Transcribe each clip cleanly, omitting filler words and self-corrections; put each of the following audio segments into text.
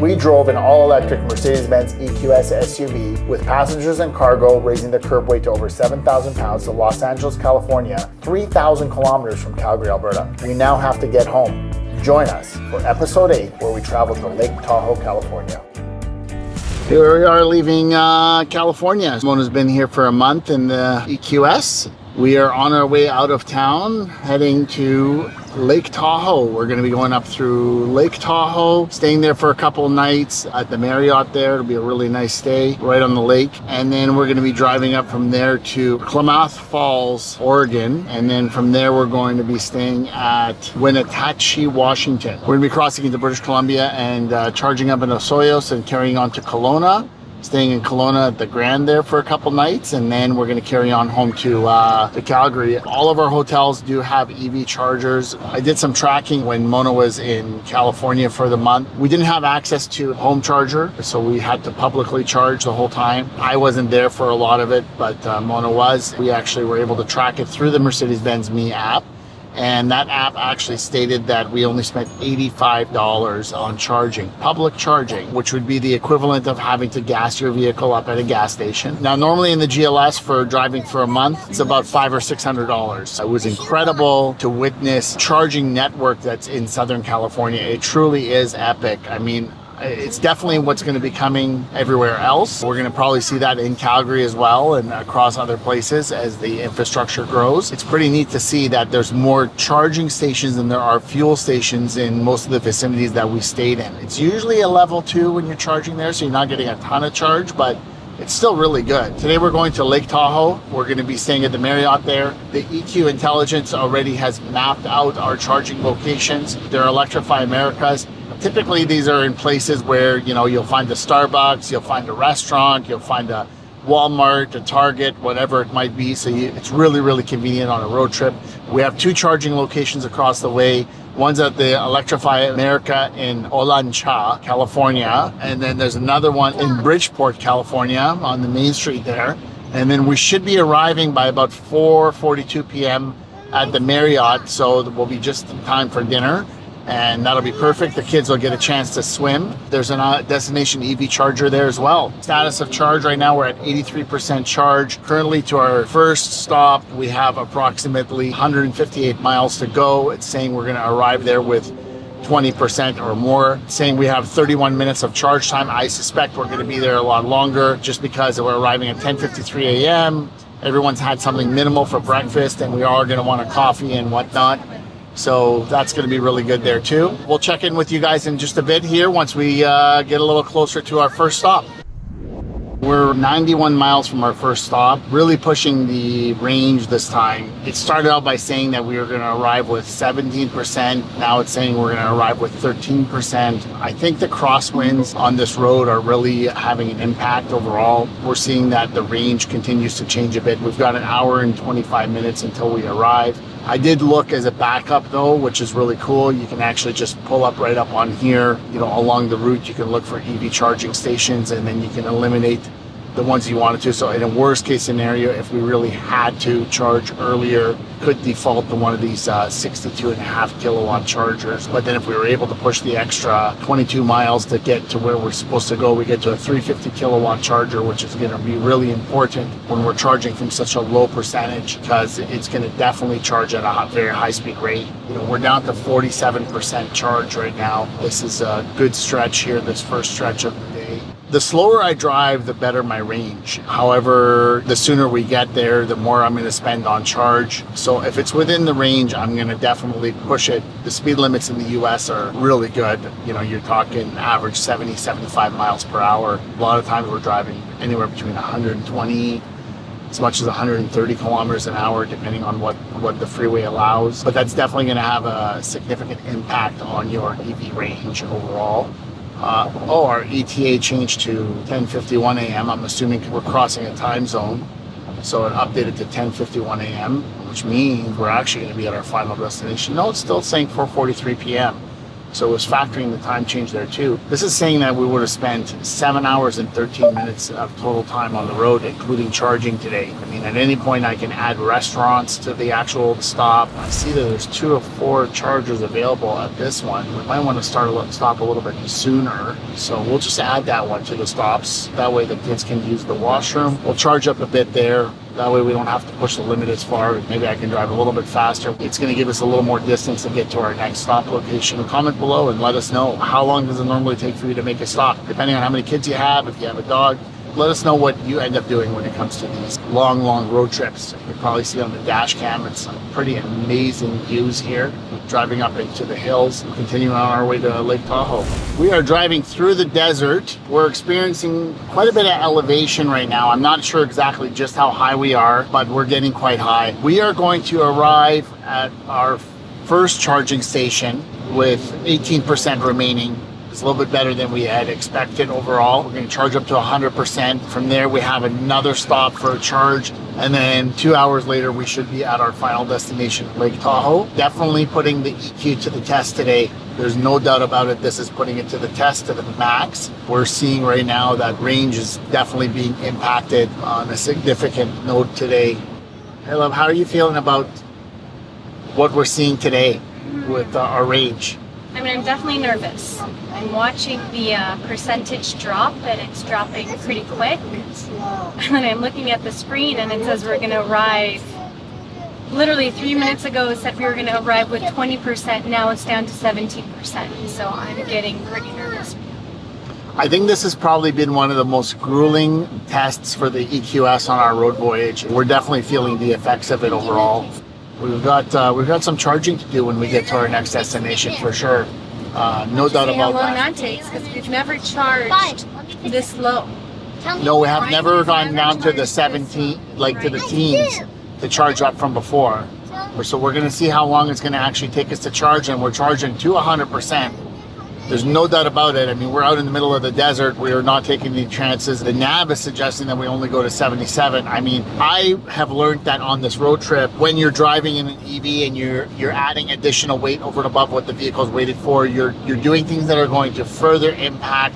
We drove an all-electric Mercedes-Benz EQS SUV with passengers and cargo, raising the curb weight to over 7,000 pounds to Los Angeles, California, 3,000 kilometers from Calgary, Alberta. We now have to get home. Join us for episode 8, where we travel to Lake Tahoe, California. Here we are leaving California. Mona's been here for a month in the EQS. We are on our way out of town, heading to Lake Tahoe. We're going to be going up through Lake Tahoe, staying there for a couple of nights at the Marriott there. It'll be a really nice stay right on the lake. And then we're going to be driving up from there to Klamath Falls, Oregon. And then from there, we're going to be staying at Wenatchee, Washington. We're going to be crossing into British Columbia and charging up in Osoyoos and carrying on to Kelowna. Staying in Kelowna at the Grand there for a couple nights, and then we're going to carry on home to Calgary. All of our hotels do have EV chargers. I did some tracking when Mona was in California for the month. We didn't have access to a home charger, so we had to publicly charge the whole time. I wasn't there for a lot of it, but Mona was. We actually were able to track it through the Mercedes-Benz Me app. And that app actually stated that we only spent $85 on charging, public charging, which would be the equivalent of having to gas your vehicle up at a gas station. Now, normally in the GLS for driving for a month, it's about $500 or $600. It was incredible to witness charging network that's in Southern California. It truly is epic. I mean, it's definitely what's going to be coming everywhere else. We're going to probably see that in Calgary as well and across other places as the infrastructure grows. It's pretty neat to see that there's more charging stations than there are fuel stations in most of the vicinities that we stayed in. It's usually a level 2 when you're charging there, so you're not getting a ton of charge, but it's still really good. Today we're going to Lake Tahoe. We're going to be staying at the Marriott there. The EQ Intelligence already has mapped out our charging locations. They're Electrify Americas. Typically, these are in places where, you know, you'll find a Starbucks, you'll find a restaurant, you'll find a Walmart, a Target, whatever it might be. So it's really, really convenient on a road trip. We have 2 charging locations across the way. One's at the Electrify America in Olancha, California. And then there's another one in Bridgeport, California on the main street there. And then we should be arriving by about 4:42 p.m. at the Marriott. So we'll be just in time for dinner. And that'll be perfect. The kids will get a chance to swim. There's a destination EV charger there as well. Status of charge right now, we're at 83% charge. Currently to our first stop, we have approximately 158 miles to go. It's saying we're gonna arrive there with 20% or more. It's saying we have 31 minutes of charge time. I suspect we're gonna be there a lot longer just because we're arriving at 10:53 a.m. Everyone's had something minimal for breakfast and we are gonna want a coffee and whatnot. So that's going to be really good there too. We'll check in with you guys in just a bit here once we get a little closer to our first stop. We're 91 miles from our first stop, really pushing the range this time. It started out by saying that we were going to arrive with 17%. Now it's saying we're going to arrive with 13%. I think the crosswinds on this road are really having an impact overall. We're seeing that the range continues to change a bit. We've got an hour and 25 minutes until we arrive. I did look as a backup though, which is really cool. You can actually just pull up right up on here, you know, along the route. You can look for EV charging stations and then you can eliminate the ones you wanted to. So in a worst case scenario, if we really had to charge earlier, could default to one of these 62.5 kilowatt chargers. But then if we were able to push the extra 22 miles to get to where we're supposed to go, we get to a 350 kilowatt charger, which is going to be really important when we're charging from such a low percentage, because it's going to definitely charge at a very high speed rate. You know, we're down to 47% charge right now. This is a good stretch here, this first stretch of the day. The slower I drive, the better my range. However, the sooner we get there, the more I'm going to spend on charge. So if it's within the range, I'm going to definitely push it. The speed limits in the US are really good. You know, you're talking average 70, 75 miles per hour. A lot of times we're driving anywhere between 120, as much as 130 kilometers an hour, depending on what the freeway allows. But that's definitely going to have a significant impact on your EV range overall. Our ETA changed to 10:51 a.m. I'm assuming we're crossing a time zone. So it updated to 10:51 a.m., which means we're actually going to be at our final destination. No, it's still saying 4:43 p.m. So it was factoring the time change there too. This is saying that we would have spent 7 hours and 13 minutes of total time on the road, including charging today. I mean, at any point I can add restaurants to the actual stop. I see that there's 2 or 4 chargers available at this one. We might want to stop a little bit sooner. So we'll just add that one to the stops. That way the kids can use the washroom. We'll charge up a bit there. That way we don't have to push the limit as far. Maybe I can drive a little bit faster. It's going to give us a little more distance to get to our next stop location. Comment below and let us know, how long does it normally take for you to make a stop? Depending on how many kids you have, if you have a dog, let us know what you end up doing when it comes to these long road trips. You can probably see on the dash cam, it's some pretty amazing views here. Driving up into the hills, continuing on our way to Lake Tahoe. We are driving through the desert. We're experiencing quite a bit of elevation right now. I'm not sure exactly just how high we are, but we're getting quite high. We are going to arrive at our first charging station with 18% remaining. It's a little bit better than we had expected overall. We're going to charge up to 100%. From there, we have another stop for a charge. And then 2 hours later, we should be at our final destination, Lake Tahoe. Definitely putting the EQ to the test today. There's no doubt about it. This is putting it to the test to the max. We're seeing right now that range is definitely being impacted on a significant note today. Hey, love, how are you feeling about what we're seeing today with our range? I mean, I'm definitely nervous. I'm watching the percentage drop, and it's dropping pretty quick. And then I'm looking at the screen, and it says we're going to arrive. Literally 3 minutes ago, it said we were going to arrive with 20%. Now it's down to 17%. So I'm getting pretty nervous. I think this has probably been one of the most grueling tests for the EQS on our road voyage. We're definitely feeling the effects of it overall. We've got some charging to do when we get to our next destination for sure. No doubt about how long that. that takes, because we've never charged this low. No, we have never gone down to the 17, like to the teens, to charge up from before. So we're going to see how long it's going to actually take us to charge, and we're charging to 100%. There's no doubt about it. I mean, we're out in the middle of the desert. We are not taking any chances. The nav is suggesting that we only go to 77. I mean, I have learned that on this road trip, when you're driving in an EV and you're adding additional weight over and above what the vehicle is weighted for, you're doing things that are going to further impact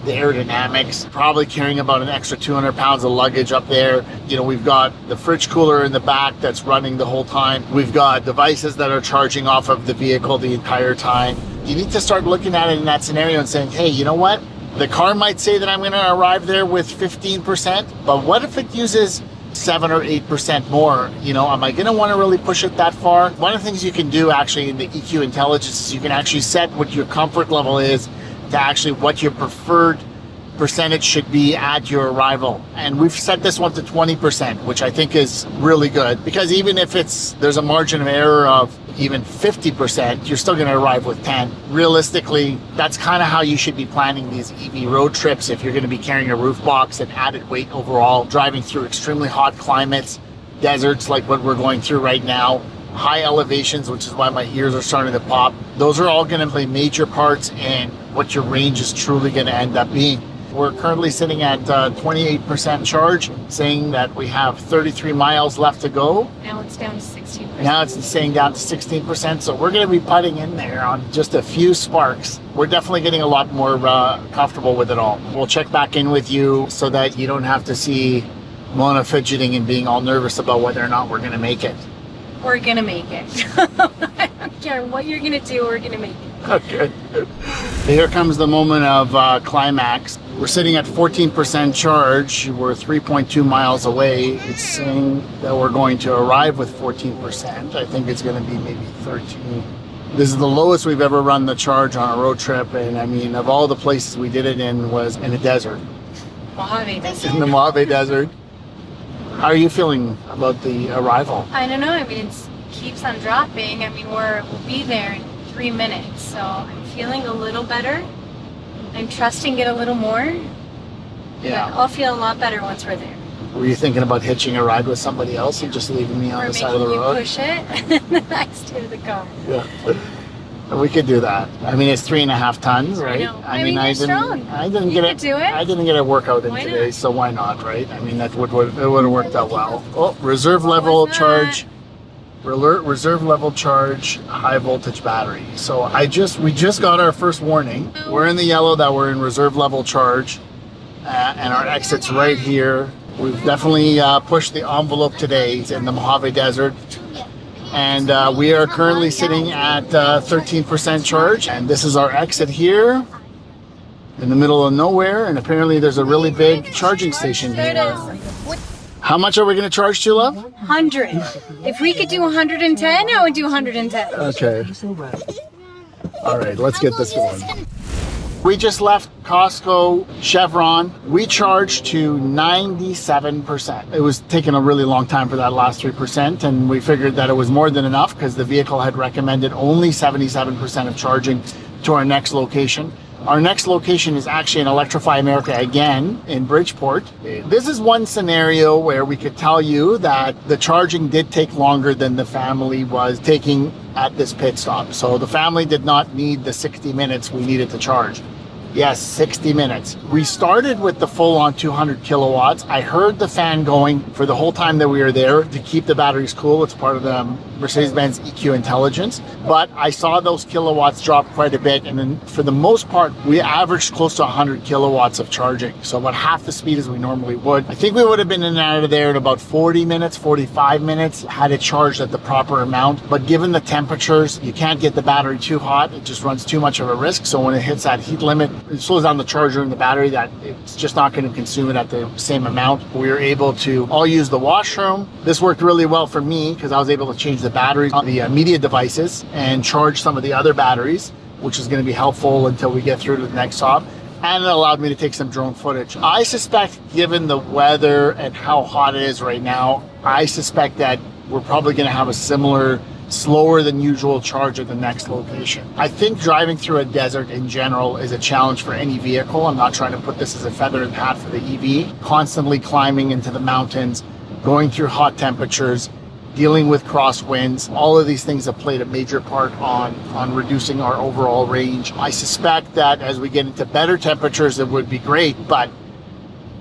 the aerodynamics. Probably carrying about an extra 200 pounds of luggage up there. You know, we've got the fridge cooler in the back that's running the whole time. We've got devices that are charging off of the vehicle the entire time. You need to start looking at it in that scenario and saying, hey, you know what? The car might say that I'm going to arrive there with 15%, but what if it uses 7 or 8% more? You know, am I going to want to really push it that far? One of the things you can do actually in the EQ intelligence is you can actually set what your comfort level is to actually what your preferred percentage should be at your arrival. And we've set this one to 20%, which I think is really good, because even if there's a margin of error of even 50%, you're still going to arrive with 10. Realistically, that's kind of how you should be planning these EV road trips if you're going to be carrying a roof box and added weight overall, driving through extremely hot climates, deserts like what we're going through right now, high elevations, which is why my ears are starting to pop. Those are all going to play major parts in what your range is truly going to end up being. We're currently sitting at 28% charge, saying that we have 33 miles left to go. Now it's down to 16%. Now it's saying down to 16%, so we're going to be putting in there on just a few sparks. We're definitely getting a lot more comfortable with it all. We'll check back in with you so that you don't have to see Mona fidgeting and being all nervous about whether or not we're going to make it. We're going to make it. I don't care what you're going to do, we're going to make it. Okay. Here comes the moment of climax. We're sitting at 14% charge. We're 3.2 miles away. It's saying that we're going to arrive with 14%. I think it's going to be maybe 13. This is the lowest we've ever run the charge on a road trip. And I mean, of all the places we did it in was in a desert. Mojave Desert. In the Mojave Desert. How are you feeling about the arrival? I don't know. I mean, it keeps on dropping. I mean, we'll be there in 3 minutes. So I'm feeling a little better. I'm trusting it a little more. Yeah. But I'll feel a lot better once we're there. Were you thinking about hitching a ride with somebody else and just leaving me on the side of the road? Or making you push it, and then I steer the car. Yeah. We could do that. I mean, it's 3.5 tons, right? I know. I mean, you're strong. I didn't You get could do it. I didn't get a workout in Why today, not? so why not, right? I mean, it would have worked out well. Oh, reserve level charge. reserve level charge, high voltage battery. So we just got our first warning. We're in the yellow that we're in reserve level charge, and our exit's right here. We've definitely pushed the envelope today in the Mojave Desert. And we are currently sitting at 13% charge, and this is our exit here in the middle of nowhere, and apparently there's a really big charging station here. There it is. How much are we going to charge to, love? 100. If we could do 110, I would do 110. Okay. All right, let's get this going. We just left Costco Chevron. We charged to 97%. It was taking a really long time for that last 3%, and we figured that it was more than enough because the vehicle had recommended only 77% of charging to our next location. Our next location is actually in Electrify America again in Bridgeport. This is one scenario where we could tell you that the charging did take longer than the family was taking at this pit stop. So the family did not need the 60 minutes we needed to charge. Yes, 60 minutes. We started with the full-on 200 kilowatts. I heard the fan going for the whole time that we were there to keep the batteries cool. It's part of the Mercedes-Benz EQ intelligence. But I saw those kilowatts drop quite a bit, and then for the most part, we averaged close to 100 kilowatts of charging. So about half the speed as we normally would. I think we would have been in and out of there in about 40 minutes, 45 minutes, had it charged at the proper amount. But given the temperatures, you can't get the battery too hot. It just runs too much of a risk. So when it hits that heat limit, it slows down the charger and the battery, that it's just not going to consume it at the same amount. We were able to all use the washroom. This worked really well for me because I was able to change the batteries on the media devices and charge some of the other batteries, which is going to be helpful until we get through to the next stop. And it allowed me to take some drone footage. I suspect, given the weather and how hot it is right now, I suspect that we're probably going to have a similar slower than usual charge at the next location. I think driving through a desert in general is a challenge for any vehicle. I'm not trying to put this as a feather in the hat for the EV. Constantly climbing into the mountains, going through hot temperatures, dealing with crosswinds, all of these things have played a major part on reducing our overall range. I suspect that as we get into better temperatures, it would be great, but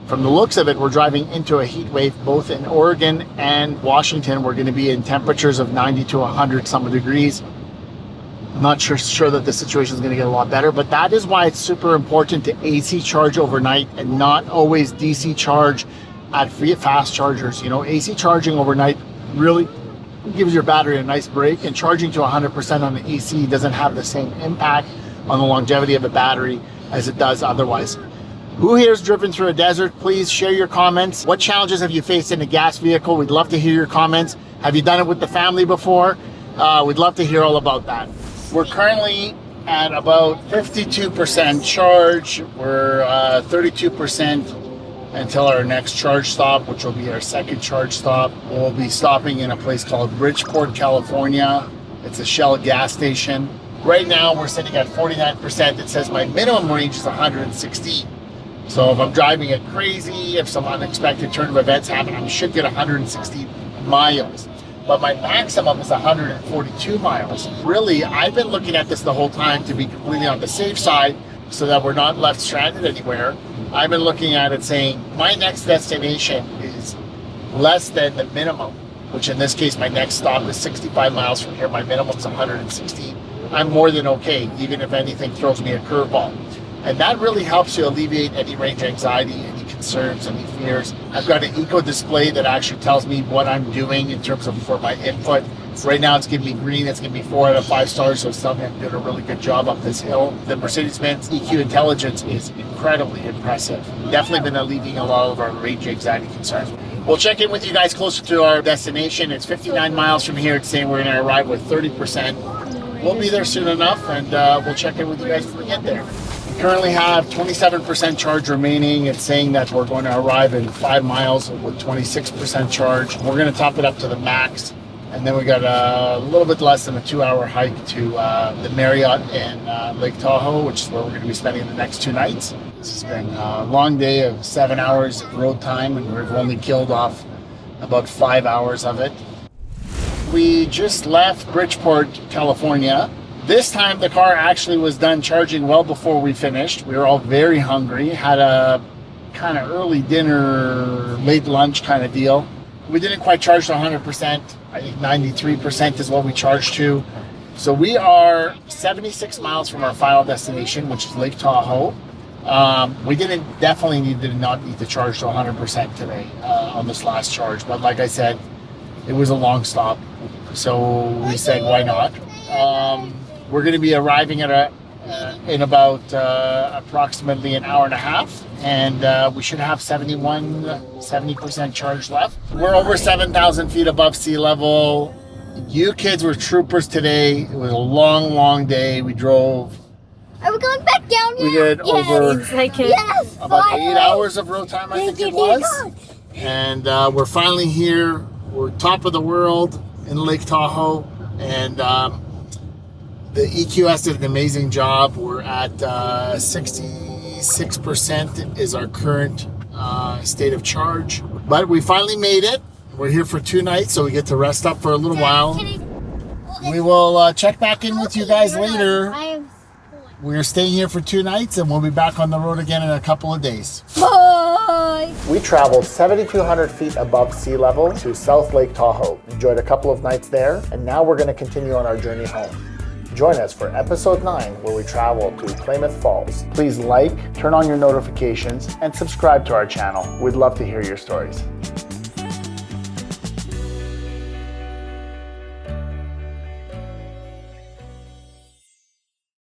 from the looks of it, we're driving into a heat wave both in Oregon and Washington. We're going to be in temperatures of 90 to 100 some degrees. I'm not sure that the situation is going to get a lot better, but that is why it's super important to AC charge overnight and not always DC charge at fast chargers. You know, AC charging overnight really gives your battery a nice break, and charging to 100% on the AC doesn't have the same impact on the longevity of the battery as it does otherwise. Who here has driven through a desert? Please share your comments. What challenges have you faced in a gas vehicle? We'd love to hear your comments. Have you done it with the family before? We'd love to hear all about that. We're currently at about 52% charge. We're 32% until our next charge stop, which will be our second charge stop. We'll be stopping in a place called Bridgeport, California. It's a Shell gas station. Right now, we're sitting at 49%. It says my minimum range is 116. So if I'm driving it crazy, if some unexpected turn of events happen, I should get 160 miles. But my maximum is 142 miles. Really, I've been looking at this the whole time to be completely on the safe side so that we're not left stranded anywhere. I've been looking at it saying my next destination is less than the minimum, which in this case, my next stop is 65 miles from here. My minimum is 116. I'm more than okay, even if anything throws me a curveball. And that really helps you alleviate any range anxiety, any concerns, any fears. I've got an eco display that actually tells me what I'm doing in terms of for my input. Right now it's giving me green, it's giving me 4 out of 5 stars, so it's telling me I'm doing a really good job up this hill. The Mercedes-Benz EQ intelligence is incredibly impressive. Definitely been alleviating a lot of our range anxiety concerns. We'll check in with you guys closer to our destination. It's 59 miles from here. It's saying we're going to arrive with 30%. We'll be there soon enough, and we'll check in with you guys when we get there. Currently have 27% charge remaining. It's saying that we're going to arrive in 5 miles with 26% charge. We're going to top it up to the max, and then we got a little bit less than a 2-hour hike to the Marriott in Lake Tahoe, which is where we're going to be spending the next 2 nights. This has been a long day of 7 hours of road time, and we've only killed off about 5 hours of it. We just left Bridgeport, California. This time the car actually was done charging well before we finished. We were all very hungry, had a kind of early dinner, late lunch kind of deal. We didn't quite charge to 100%. I think 93% is what we charge to. So we are 76 miles from our final destination, which is Lake Tahoe. We did not need to charge to 100% today on this last charge. But like I said, it was a long stop. So we said, why not? We're going to be arriving at in about approximately an hour and a half, and we should have 70% charge left. We're over 7,000 feet above sea level. You kids were troopers today. It was a long day. We drove. Are we going back down here? We did over Yes, about 8 hours of road time, I think it was. And we're finally here. We're top of the world in Lake Tahoe, and the EQS did an amazing job. We're at 66% is our current state of charge. But we finally made it. We're here for 2 nights, so we get to rest up for a little while. We will check back in with you guys later. We're staying here for 2 nights, and we'll be back on the road again in a couple of days. Bye. We traveled 7,200 feet above sea level to South Lake Tahoe. Enjoyed a couple of nights there, and now we're going to continue on our journey home. Join us for episode 9, where we travel to Klamath Falls. Please like, turn on your notifications, and subscribe to our channel. We'd love to hear your stories.